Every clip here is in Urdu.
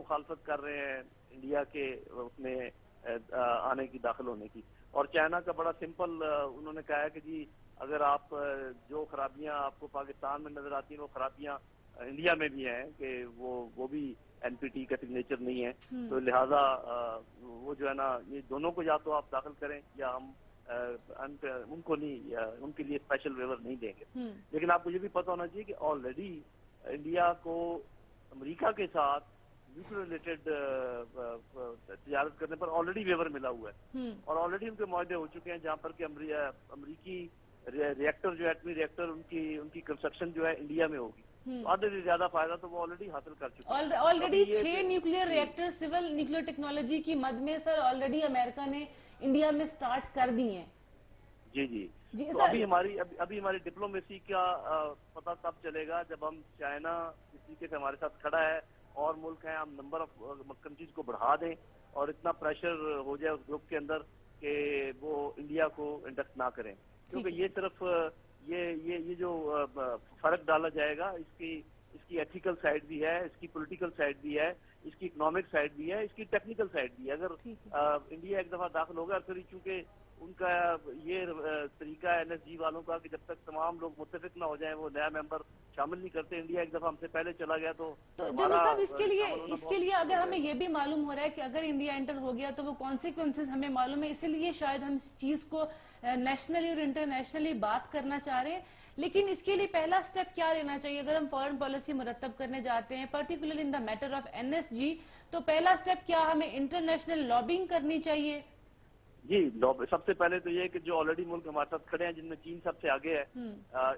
مخالفت کر رہے ہیں انڈیا کے اس میں آنے کی، داخل ہونے کی. اور چائنا کا بڑا سمپل انہوں نے کہا ہے کہ جی اگر آپ جو خرابیاں آپ کو پاکستان میں نظر آتی ہیں وہ خرابیاں انڈیا میں بھی ہیں کہ وہ بھی این پی ٹی کا سگنیچر نہیں ہے، تو لہٰذا وہ جو ہے نا یہ دونوں کو یا تو آپ داخل کریں یا ہم ان کو نہیں، ان کے لیے اسپیشل ویور نہیں دیں گے. لیکن آپ کو یہ بھی پتہ ہونا چاہیے کہ آلریڈی انڈیا کو امریکہ کے ساتھ نیوکل ریلیٹڈ تجارت کرنے پر آلریڈی ویور ملا ہوا ہے، اور آلریڈی ان کے معاہدے ہو چکے ہیں جہاں پر کہ امریکی ریئیکٹر جو ایٹمی ریئیکٹر ان کی کنسٹرکشن جو ہے انڈیا میں ہوگی. آدھے سے زیادہ فائدہ تو وہ آلریڈی حاصل کر چکے ہیں. Already 6 nuclear reactor civil nuclear technology کی مد میں سر آلریڈی امریکہ نے انڈیا میں سٹارٹ کر دی ہیں. جی تو ابھی ہماری ڈپلومیسی کا پتہ تب چلے گا جب ہم چائنا اس طریقے سے ہمارے ساتھ کھڑا ہے اور ملک ہیں، ہم نمبر آف کنٹریز کو بڑھا دیں اور اتنا پریشر ہو جائے اس گروپ کے اندر کہ وہ انڈیا کو انڈکٹ نہ کریں. کیونکہ یہ صرف یہ جو فرق ڈالا جائے گا اس کی ایتھیکل سائڈ بھی ہے، اس کی پولیٹیکل سائڈ بھی ہے، اس کی اکنامک سائڈ بھی ہے، اس کی ٹیکنیکل سائڈ بھی ہے. اگر انڈیا ایک دفعہ داخل ہوگا پھر چونکہ ان کا یہ طریقہ ہے این ایس جی والوں کا کہ جب تک تمام لوگ متفق نہ ہو جائیں وہ نیا ممبر شامل نہیں کرتے. انڈیا ایک دفعہ ہم سے پہلے چلا گیا تو جنرل صاحب اس کے لیے اگر ہمیں یہ بھی معلوم ہو رہا ہے کہ اگر انڈیا انٹر ہو گیا تو وہ کانسیکوینسز ہمیں معلوم ہے، اسی لیے شاید ہم اس چیز کو نیشنلی اور انٹرنیشنلی بات کرنا چاہ رہے ہیں. لیکن اس کے لیے پہلا سٹیپ کیا لینا چاہیے اگر ہم فارن پالیسی مرتب کرنے جاتے ہیں particularly in the matter of N S G? تو پہلا سٹیپ کیا ہمیں انٹرنیشنل لابنگ کرنی چاہیے؟ جی سب سے پہلے تو یہ کہ جو آلریڈی ملک ہمارے ساتھ کھڑے ہیں جن میں چین سب سے آگے ہے،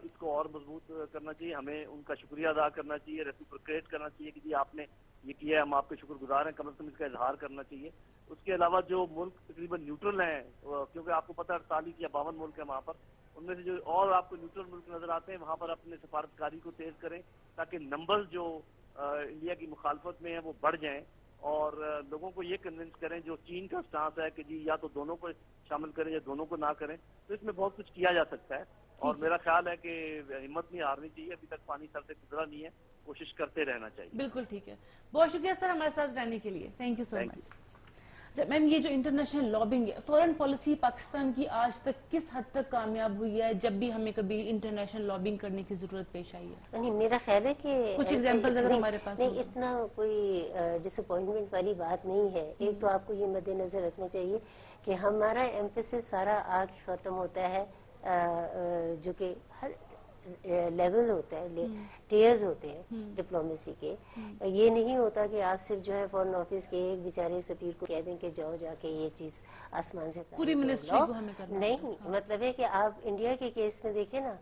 اس کو اور مضبوط کرنا چاہیے. ہمیں ان کا شکریہ ادا کرنا چاہیے، ریسیپروکیٹ کرنا چاہیے کہ جی آپ نے یہ کیا ہے، ہم آپ کے شکر گزار ہیں، کم از کم اس کا اظہار کرنا چاہیے. اس کے علاوہ جو ملک تقریباً نیوٹرل ہیں، کیونکہ آپ کو پتہ ہے 48 یا 52 ملک ہیں وہاں پر، ان میں سے جو اور آپ کو نیوٹرل ملک نظر آتے ہیں وہاں پر اپنے سفارتکاری کو تیز کریں تاکہ نمبر جو انڈیا کی مخالفت میں ہیں وہ بڑھ جائیں، اور لوگوں کو یہ کنونس کریں جو چین کا سٹانس ہے کہ جی یا تو دونوں کو شامل کریں یا دونوں کو نہ کریں. تو اس میں بہت کچھ کیا جا سکتا ہے اور میرا خیال ہے کہ ہمت نہیں ہارنی چاہیے. ابھی تک پانی سر سے گزرا نہیں ہے، کوشش کرتے رہنا چاہیے. بالکل ٹھیک ہے، بہت شکریہ سر ہمارے ساتھ رہنے کے لیے، تھینک یو سو مچ. میم یہ جو انٹرنیشنل لابنگ ہے، فورن پالیسی پاکستان کی آج تک کس حد تک کامیاب ہوئی ہے جب بھی ہمیں کبھی انٹرنیشنل لابنگ کرنے کی ضرورت پیش آئی ہے؟ نہیں، میرا خیال ہے کہ کچھ ایگزامپل اگر ہمارے پاس نہیں اتنا کوئی ڈس اپوائنٹمنٹ والی بات نہیں ہے. ایک تو آپ کو یہ مد نظر رکھنا چاہیے کہ ہمارا ایمفیسس سارا آ کے ختم ہوتا ہے جو کہ ہر لیول ہوتا ہے، ٹیئرز ہوتے ہیں ڈپلومیسی کے. یہ نہیں ہوتا کہ آپ صرف جو ہے فورن آفس کے ایک بیچارے سفیر کو کہہ دیں کہ جاؤ جا کے یہ چیز آسمان سے پوری منسٹری کو ہمیں کرنا نہیں. مطلب ہے کہ آپ انڈیا کے کیس میں دیکھیں نا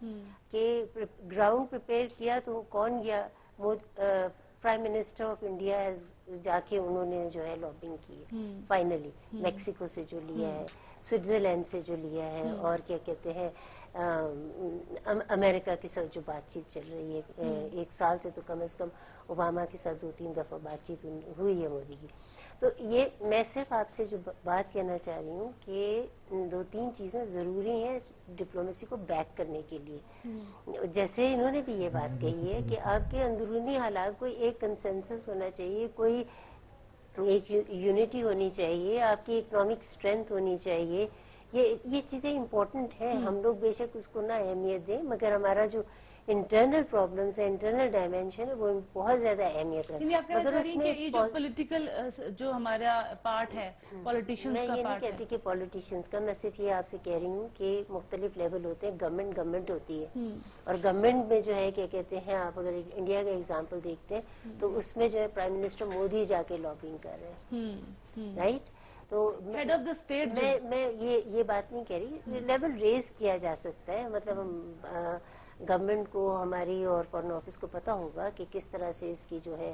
کہ گراؤنڈ پریپیئر کیا تو کون گیا، پرائم منسٹر آف انڈیا جا کے انہوں نے جو ہے لابنگ کی فائنلی میکسیکو سے جو لیا ہے، سوئٹزرلینڈ سے جو لیا ہے، اور کیا کہتے ہیں امریکہ کے ساتھ جو بات چیت چل رہی ہے. ایک سال سے تو کم از کم اوباما کے ساتھ 2-3 دفعہ بات چیت ہوئی ہے مودی کی. تو یہ میں صرف آپ سے جو بات کہنا چاہ رہی ہوں کہ 2-3 چیزیں ضروری ہیں ڈپلومیسی کو بیک کرنے کے لیے. جیسے انہوں نے بھی یہ بات کہی ہے کہ آپ کے اندرونی حالات کوئی ایک کنسنسس ہونا چاہیے، کوئی ایک یونٹی ہونی چاہیے، آپ کی اکنامک اسٹرینتھ ہونی چاہیے. یہ چیزیں امپورٹنٹ ہیں. ہم لوگ بے شک اس کو نہ اہمیت دیں، مگر ہمارا جو انٹرنل پرابلمس ہے، انٹرنل ڈائمینشن ہے، وہ بہت زیادہ اہمیت ہے. مگر اس میں یہ جو پولیٹیکل جو ہمارا پارٹ ہے پولیٹیشنز کا میں یہ نہیں پارٹ ہے، کہتی کہ پولیٹیشنز کا، میں صرف یہ آپ سے کہہ رہی ہوں کہ مختلف لیول ہوتے ہیں. گورنمنٹ ہوتی ہے، اور گورنمنٹ میں جو ہے کیا کہتے ہیں، آپ اگر انڈیا کا ایگزامپل دیکھتے ہیں تو اس میں جو ہے پرائم منسٹر مودی جا کے لابنگ کر رہے ہیں، رائٹ. تو ہیڈ آف دا اسٹیٹ میں یہ بات نہیں کہہ رہی، لیول ریز کیا جا سکتا ہے. مطلب گورنمنٹ کو ہماری اور فارن آفس کو پتا ہوگا کہ کس طرح سے اس کی جو ہے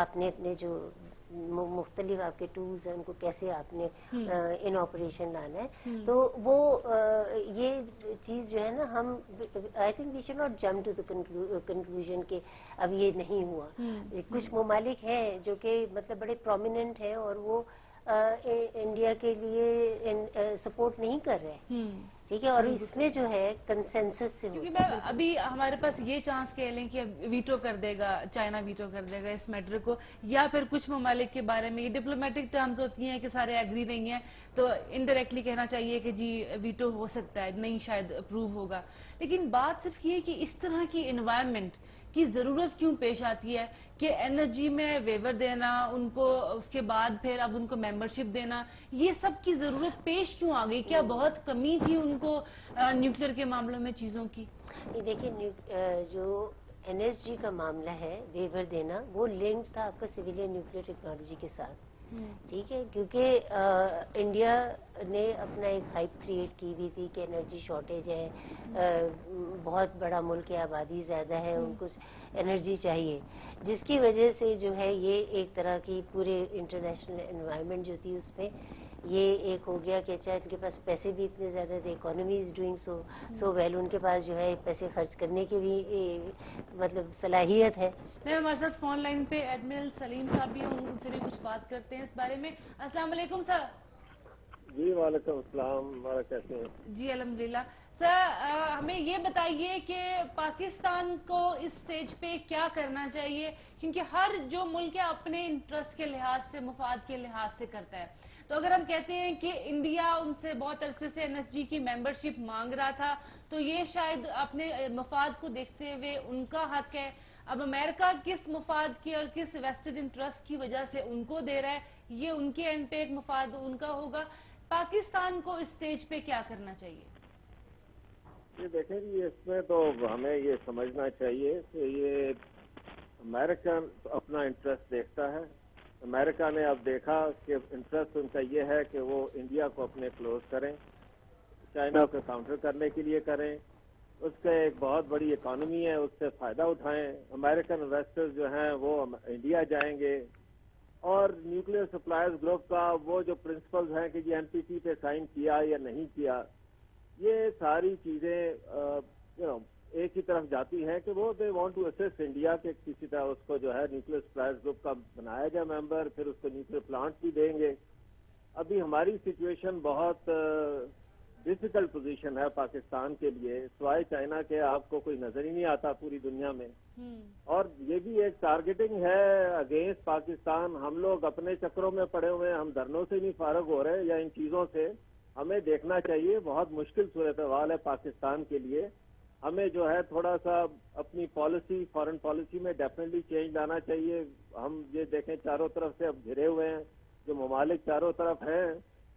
آپ نے اپنے جو مختلف آپ کے ٹولز ہیں ان کو کیسے آپ نے ان آپریشن لانا ہے. تو وہ یہ چیز جو ہے نا، ہم I think we should not jump to the conclusion کہ اب یہ نہیں ہوا. کچھ ممالک ہیں جو کہ مطلب بڑے پرومیننٹ ہیں اور وہ انڈیا کے لیے سپورٹ نہیں کر رہے، ٹھیک ہے, اور اس میں جو ہے کنسنسس سے کیونکہ میں ابھی ہمارے پاس یہ چانس کہہ لیں کہ ویٹو کر دے گا, چائنا ویٹو کر دے گا اس میٹر کو, یا پھر کچھ ممالک کے بارے میں یہ ڈپلومیٹک ٹرمز ہوتی ہیں کہ سارے ایگری نہیں ہیں تو انڈائریکٹلی کہنا چاہیے کہ جی ویٹو ہو سکتا ہے, نہیں شاید اپروو ہوگا. لیکن بات صرف یہ کہ اس طرح کی انوائرمنٹ کی ضرورت کیوں پیش آتی ہے کہ انرجی میں ویور دینا ان کو, اس کے بعد پھر اب ان کو ممبرشپ دینا, یہ سب کی ضرورت پیش کیوں آ گئی؟ کیا بہت کمی تھی ان کو نیوکلیر کے معاملوں میں چیزوں کی؟ دیکھیں جو NSG کا معاملہ ہے ویور دینا, وہ لنک تھا آپ کا سویلین نیوکلیر ٹیکنالوجی کے ساتھ, ٹھیک ہے, کیونکہ انڈیا نے اپنا ایک ہائپ کریٹ کی ہوئی تھی کہ انرجی شارٹیج ہے, بہت بڑا ملک ہے, آبادی زیادہ ہے, ان کو انرجی چاہیے, جس کی وجہ سے جو ہے یہ ایک طرح کی پورے انٹرنیشنل انوائرمنٹ جو تھی اس میں یہ ایک ہو گیا کہ اچھا ان کے پاس پیسے بھی اتنے زیادہ تھے, economy is doing so well, ان کے پاس جو ہے پیسے خرچ کرنے کی بھی مطلب صلاحیت ہے. میں ہمارے ساتھ فون لائن پہ ایڈمرل سلیم صاحب بھی ہیں, ان سے بھی کچھ بات کرتے ہیں اس بارے میں. السلام علیکم سر. جی وعلیکم السلام, ہمارا کیسے ہیں؟ جی الحمدللہ. سر ہمیں یہ بتائیے کہ پاکستان کو اس سٹیج پہ کیا کرنا چاہیے, کیونکہ ہر جو ملک ہے اپنے انٹرسٹ کے لحاظ سے, مفاد کے لحاظ سے کرتا ہے. تو اگر ہم کہتے ہیں کہ انڈیا ان سے بہت عرصے سے NSG کی ممبرشپ مانگ رہا تھا تو یہ شاید اپنے مفاد کو دیکھتے ہوئے ان کا حق ہے. اب امریکہ کس مفاد کی اور کس ویسٹڈ انٹرسٹ کی وجہ سے ان کو دے رہا ہے, یہ ان کے اینڈ پہ ایک مفاد ان کا ہوگا. پاکستان کو اس سٹیج پہ کیا کرنا چاہیے؟ یہ دیکھیں جی, اس میں تو ہمیں یہ سمجھنا چاہیے کہ یہ امریکن اپنا انٹرسٹ دیکھتا ہے. امریکہ نے اب دیکھا کہ انٹرسٹ ان کا یہ ہے کہ وہ انڈیا کو اپنے کلوز کریں, چائنا کو کاؤنٹر کرنے کے لیے کریں, اس کا ایک بہت بڑی اکانومی ہے, اس سے فائدہ اٹھائیں. امریکن انویسٹر جو ہیں وہ انڈیا جائیں گے, اور نیوکلیر سپلائرز گروپ کا وہ جو پرنسپلز ہیں کہ جی NPT پہ سائن کیا یا نہیں کیا, یہ ساری چیزیں ایک ہی طرف جاتی ہیں کہ وہ they want to assist India کے کسی طرح اس کو جو ہے نیوکلیر سپلائرز گروپ کا بنایا جائے ممبر, پھر اس کو نیوکلیر پلانٹ بھی دیں گے. ابھی ہماری سچویشن بہت ڈیفیکلٹ پوزیشن ہے پاکستان کے لیے, سوائے چائنا کے آپ کو کوئی نظر ہی نہیں آتا پوری دنیا میں. اور یہ بھی ایک ٹارگیٹنگ ہے اگینسٹ پاکستان. ہم لوگ اپنے چکروں میں پڑے ہوئے ہیں, ہم دھرنوں سے نہیں فارغ ہو رہے یا ان چیزوں سے. ہمیں دیکھنا چاہیے, بہت مشکل صورتحال ہے پاکستان کے لیے. ہمیں جو ہے تھوڑا سا اپنی پالیسی, فارن پالیسی میں ڈیفینیٹلی چینج لانا چاہیے. ہم یہ دیکھیں چاروں طرف سے اب گھرے ہوئے ہیں, جو ممالک چاروں طرف ہیں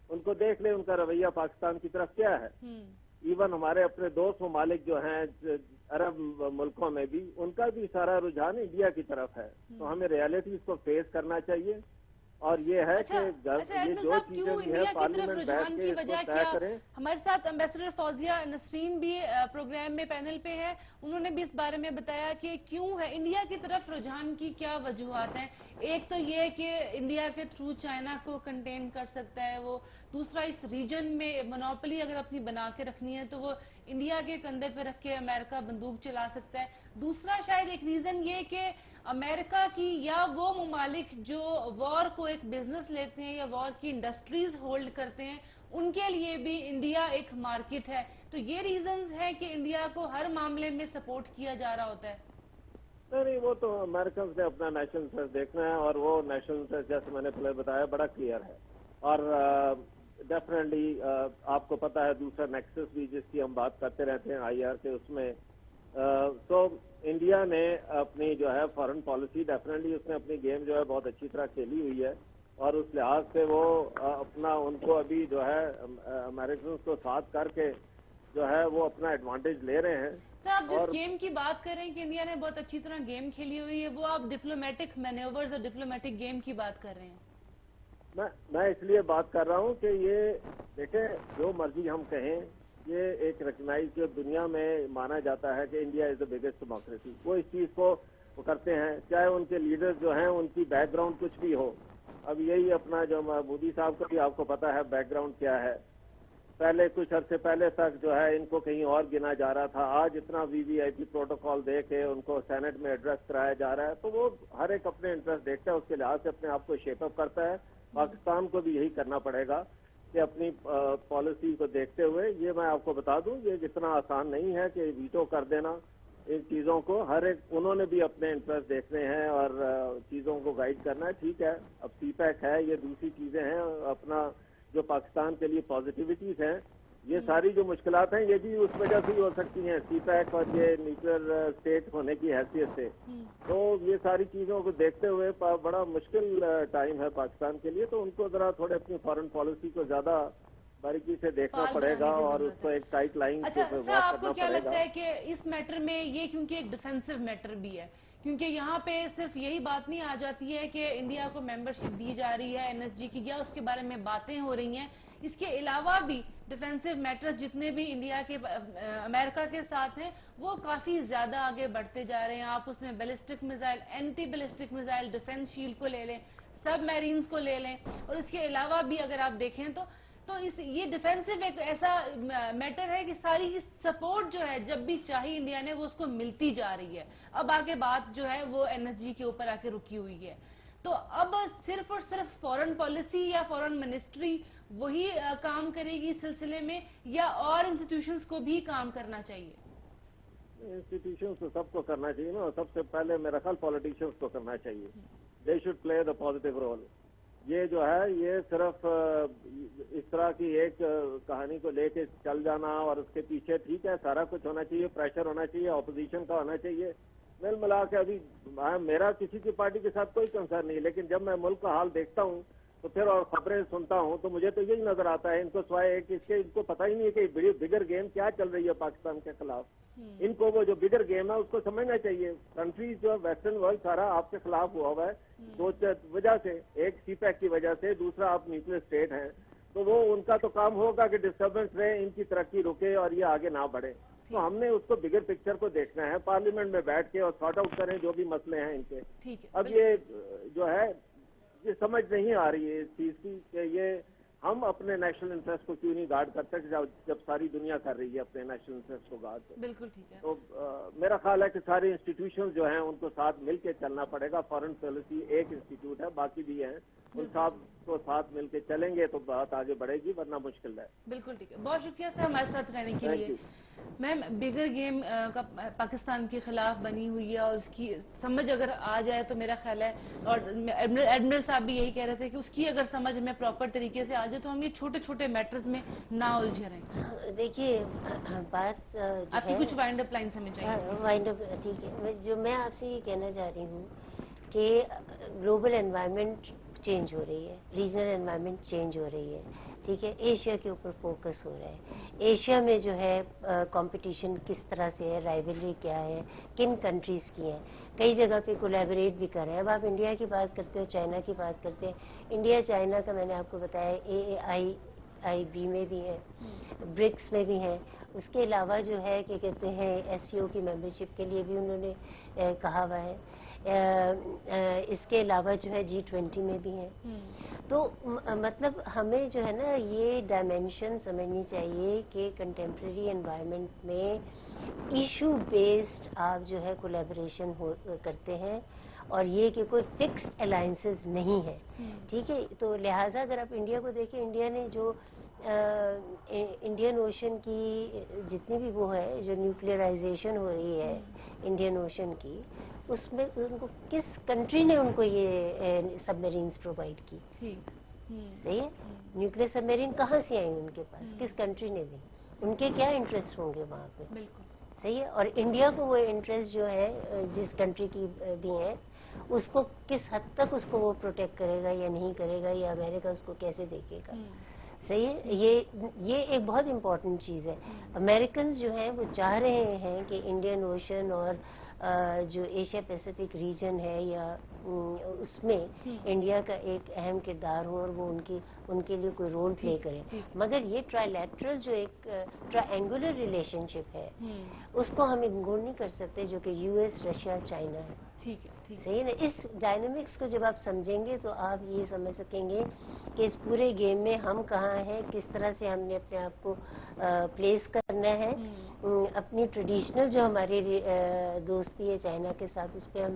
ان کو دیکھ لیں ان کا رویہ پاکستان کی طرف کیا ہے. ایون ہمارے اپنے دوست ممالک جو ہیں عرب ملکوں میں بھی, ان کا بھی سارا رجحان انڈیا کی طرف ہے. تو ہمیں ریالٹیز کو فیس کرنا چاہیے, اور یہ ہے کہ یہ جو چیزیں بھی ہے پارلیمنٹ بیٹھ کے اس کو طے کریں. ہمارے ساتھ امبیسڈر فوزیہ نسرین بھی پروگرام میں پینل پہ ہے, انہوں نے بھی اس بارے میں بتایا کہ کیوں ہے انڈیا کی طرف رجحان کی کیا وجوہات ہیں. ایک تو یہ کہ انڈیا کے تھرو چائنا کو کنٹین کر سکتا ہے وہ, دوسرا اس ریجن میں مونوپلی اگر اپنی بنا کے رکھنی ہے تو وہ انڈیا کے کندھے پہ رکھ کے امریکہ بندوق چلا سکتا ہے. دوسرا شاید ایک ریزن یہ کہ امریکہ کی یا وہ ممالک جو وار کو ایک بزنس لیتے ہیں یا وار کی انڈسٹریز ہولڈ کرتے ہیں, ان کے لیے بھی انڈیا ایک مارکیٹ ہے. تو یہ ریزنز ہیں کہ انڈیا کو ہر معاملے میں سپورٹ کیا جا رہا ہوتا ہے. نہیں, وہ تو امریکنز نے اپنا نیشنل انٹرسٹ دیکھنا ہے, اور وہ نیشنل انٹرسٹ جیسے میں نے پہلے بتایا بڑا کلیئر ہے. اور ڈیفینیٹلی آپ کو پتا ہے دوسرا نیکسس بھی جس کی ہم بات کرتے رہتے ہیں IR کے, اس میں تو انڈیا نے اپنی جو ہے فارن پالیسی ڈیفینیٹلی اس نے اپنی گیم جو ہے بہت اچھی طرح کھیلی ہوئی ہے, اور اس لحاظ سے وہ اپنا ان کو ابھی جو ہے امریکنز کو ساتھ کر کے جو ہے وہ اپنا ایڈوانٹیج لے رہے ہیں. سر آپ جس گیم کی بات کر رہے ہیں کہ انڈیا نے بہت اچھی طرح گیم کھیلی ہوئی ہے, وہ آپ ڈپلومیٹک مینیورز اور ڈپلومیٹک گیم کی بات کر رہے ہیں؟ میں اس لیے بات کر رہا ہوں کہ یہ دیکھیں جو مرضی ہم کہیں, یہ ایک ریکگنائز جو دنیا میں مانا جاتا ہے کہ India is the biggest democracy. وہ اس چیز کو وہ کرتے ہیں, چاہے ان کے لیڈرز جو ہیں ان کی بیک گراؤنڈ کچھ بھی ہو. اب یہی اپنا جو مودی صاحب کا بھی آپ کو پتا ہے بیک گراؤنڈ کیا ہے. پہلے کچھ عرصے پہلے تک جو ہے ان کو کہیں اور گنا جا رہا تھا, آج اتنا VVIP پروٹوکال دے کے ان کو سینٹ میں ایڈریس کرایا جا رہا ہے. تو وہ ہر ایک اپنے انٹرسٹ دیکھتا ہے, اس کے لحاظ سے اپنے آپ کو شیپ اپ کرتا ہے. پاکستان کو بھی یہی کرنا پڑے گا کہ اپنی پالیسی کو دیکھتے ہوئے یہ میں آپ کو بتا دوں یہ اتنا آسان نہیں ہے کہ ویٹو کر دینا ان چیزوں کو. ہر ایک انہوں نے بھی اپنے انٹرسٹ دیکھنے ہیں اور چیزوں کو گائیڈ کرنا ہے. ٹھیک ہے, اب سی پیک ہے, یہ دوسری چیزیں ہیں, اپنا جو پاکستان کے لیے پازیٹیوٹیز ہیں, یہ ساری جو مشکلات ہیں یہ بھی اس وجہ سے ہی ہو سکتی ہیں, سی پیک اور یہ نیوکلیر اسٹیٹ ہونے کی حیثیت سے. تو یہ ساری چیزوں کو دیکھتے ہوئے بڑا مشکل ٹائم ہے پاکستان کے لیے, تو ان کو ذرا تھوڑے اپنی فارن پالیسی کو زیادہ باریکی سے دیکھنا پڑے گا اور اس کو ایک ٹائٹ لائن سے اچھا سر, آپ کو کیا لگتا ہے کہ اس میٹر میں یہ کیونکہ ایک ڈیفینسو میٹر بھی ہے, کیونکہ یہاں پہ صرف یہی بات نہیں آ جاتی ہے کہ انڈیا کو ممبرشپ دی جا رہی ہے NSG کی یا اس کے بارے میں باتیں ہو رہی ہیں, اس کے علاوہ بھی ڈیفینسو میٹرز جتنے بھی انڈیا کے امریکہ کے ساتھ ہیں وہ کافی زیادہ آگے بڑھتے جا رہے ہیں. آپ اس میں ballistic missile, anti ballistic missile defence shield کو لے لیں, سب میرینز کو لے لیں, اور اس کے علاوہ بھی اگر آپ دیکھیں تو یہ ڈیفینسو ایک ایسا میٹر ہے کہ ساری کی سپورٹ جو ہے جب بھی چاہی انڈیا نے وہ اس کو ملتی جا رہی ہے. اب آگے بات جو ہے وہ NSG کے اوپر آ کے رکی ہوئی ہے. تو اب صرف اور صرف فورن پالیسی یا فورن منسٹری وہی کام کرے گی اس سلسلے میں, یا اور انسٹیٹیوشنز کو بھی کام کرنا چاہیے؟ انسٹیٹیوشنز کو سب کو کرنا چاہیے نا, سب سے پہلے میرا خیال پالیٹیشینز کو کرنا چاہیے. They should play the positive role. یہ جو ہے یہ صرف اس طرح کی ایک کہانی کو لے کے چل جانا اور اس کے پیچھے ٹھیک ہے سارا کچھ ہونا چاہیے, پریشر ہونا چاہیے, اپوزیشن کا ہونا چاہیے. مل ملا کے ابھی میرا کسی کی پارٹی کے ساتھ کوئی کنسرن نہیں, لیکن جب میں ملک کا حال دیکھتا ہوں تو پھر اور خبریں سنتا ہوں تو مجھے تو یہی نظر آتا ہے ان کو سوائے ایک اس کے ان کو پتہ ہی نہیں ہے کہ بگر گیم کیا چل رہی ہے پاکستان کے خلاف. ان کو وہ جو بگر گیم ہے اس کو سمجھنا چاہیے. کنٹریز جو ویسٹرن ورلڈ سارا آپ کے خلاف ہوا ہوا ہے دو وجہ سے, ایک سی پیک کی وجہ سے, دوسرا آپ نیوکلیر اسٹیٹ ہیں, تو وہ ان کا تو کام ہوگا کہ ڈسٹربنس رہے, ان کی ترقی رکے اور یہ آگے نہ بڑھے. تو ہم نے اس کو بگر پکچر کو دیکھنا ہے, پارلیمنٹ میں بیٹھ کے اور سارٹ آؤٹ کریں جو بھی مسئلے ہیں ان کے. اب یہ جو ہے یہ سمجھ نہیں آ رہی ہے اس چیز کی کہ یہ ہم اپنے نیشنل انٹرسٹ کو کیوں نہیں گارڈ کرتے جب ساری دنیا کر رہی ہے اپنے نیشنل انٹرسٹ کو گارڈ. بالکل ٹھیک ہے. تو میرا خیال ہے کہ ساری انسٹیٹیوشن جو ہیں ان کو ساتھ مل کے چلنا پڑے گا. فارن پالیسی ایک انسٹیٹیوٹ ہے, باقی بھی ہیں, ان سب کو ساتھ مل کے چلیں گے تو بات آگے بڑھے گی, ورنہ مشکل ہے. بالکل ٹھیک ہے, بہت شکریہ سر ہمارے ساتھ رہنے کے لیے. میم بگر گیم کا پاکستان کے خلاف بنی ہوئی ہے اور اس کی سمجھ اگر آ جائے تو میرا خیال ہے, اور ایڈمرل صاحب بھی یہی کہہ رہے تھے کہ اس کی اگر سمجھ ہمیں پراپر طریقے سے آ جائے تو ہم یہ چھوٹے چھوٹے میٹرز میں نہ الجھے رہیں. دیکھیے بات آپ کی کچھ وائنڈ اپ لائنز ہمیں چاہیے. وائنڈ اپ ٹھیک ہے, جو میں آپ سے یہ کہنا چاہ رہی ہوں کہ گلوبل انوائرمنٹ چینج ہو رہی ہے, ریجنل انوائرمنٹ چینج ہو رہی ہے, ٹھیک ہے, ایشیا کے اوپر فوکس ہو رہا ہے. ایشیا میں جو ہے کمپٹیشن کس طرح سے ہے, رائیولری کیا ہے, کن کنٹریز کی ہیں, کئی جگہ پہ کولیبریٹ بھی کر رہے ہیں. اب آپ انڈیا کی بات کرتے ہو, چائنا کی بات کرتے ہیں, انڈیا چائنا کا میں نے آپ کو بتایا AAIB میں بھی ہے, برکس میں بھی ہیں. اس کے علاوہ جو ہے کہ کہتے ہیں SCO کی ممبرشپ کے لیے بھی انہوں نے کہا ہوا ہے. اس کے علاوہ جو ہے G20 میں بھی ہیں. تو مطلب ہمیں جو ہے نا یہ ڈائمینشن سمجھنی چاہیے کہ کنٹمپریری انوائرمنٹ میں ایشو بیسڈ آپ جو ہے کولیبریشن کرتے ہیں, اور یہ کہ کوئی فکسڈ الائنسز نہیں ہے, ٹھیک ہے. تو لہٰذا اگر آپ انڈیا کو دیکھیں, انڈیا نے جو انڈین اوشن کی جتنی بھی وہ ہے جو نیوکلیئرائزیشن ہو رہی ہے انڈین اوشن کی, اس میں ان کو کس کنٹری نے ان کو یہ سب میرینز پرووائڈ کی؟ صحیح ہے. نیوکلیر سب میرین کہاں سے آئی ان کے پاس, کس کنٹری نے دی, ان کے کیا انٹرسٹ ہوں گے وہاں پہ؟ صحیح ہے. اور انڈیا کو وہ انٹرسٹ جو ہے جس کنٹری کی بھی ہے اس کو کس حد تک اس کو وہ پروٹیکٹ کرے گا یا نہیں کرے گا, یا امریکہ اس کو کیسے دیکھے گا. صحیح ہے. یہ ایک بہت امپورٹنٹ چیز ہے. امریکنز جو ہیں وہ چاہ رہے ہیں کہ انڈین اوشن اور جو ایشیا پیسیفک ریجن ہے یا اس میں انڈیا کا ایک اہم کردار ہو اور وہ ان کے لیے کوئی رول پلے کرے. مگر یہ ٹرائیلیٹرل جو ایک ٹرائنگولر ریلیشن شپ ہے اس کو ہم اگنور نہیں کر سکتے, جو کہ US, رشیا, چائنا ہے. صحیح نا. اس ڈائنامکس کو جب آپ سمجھیں گے تو آپ یہ سمجھ سکیں گے کہ اس پورے گیم میں ہم کہاں ہیں, کس طرح سے ہم نے اپنے آپ کو پلیس کرنا ہے. اپنی ٹریڈیشنل جو ہماری دوستی ہے چائنا کے ساتھ, اس پہ ہم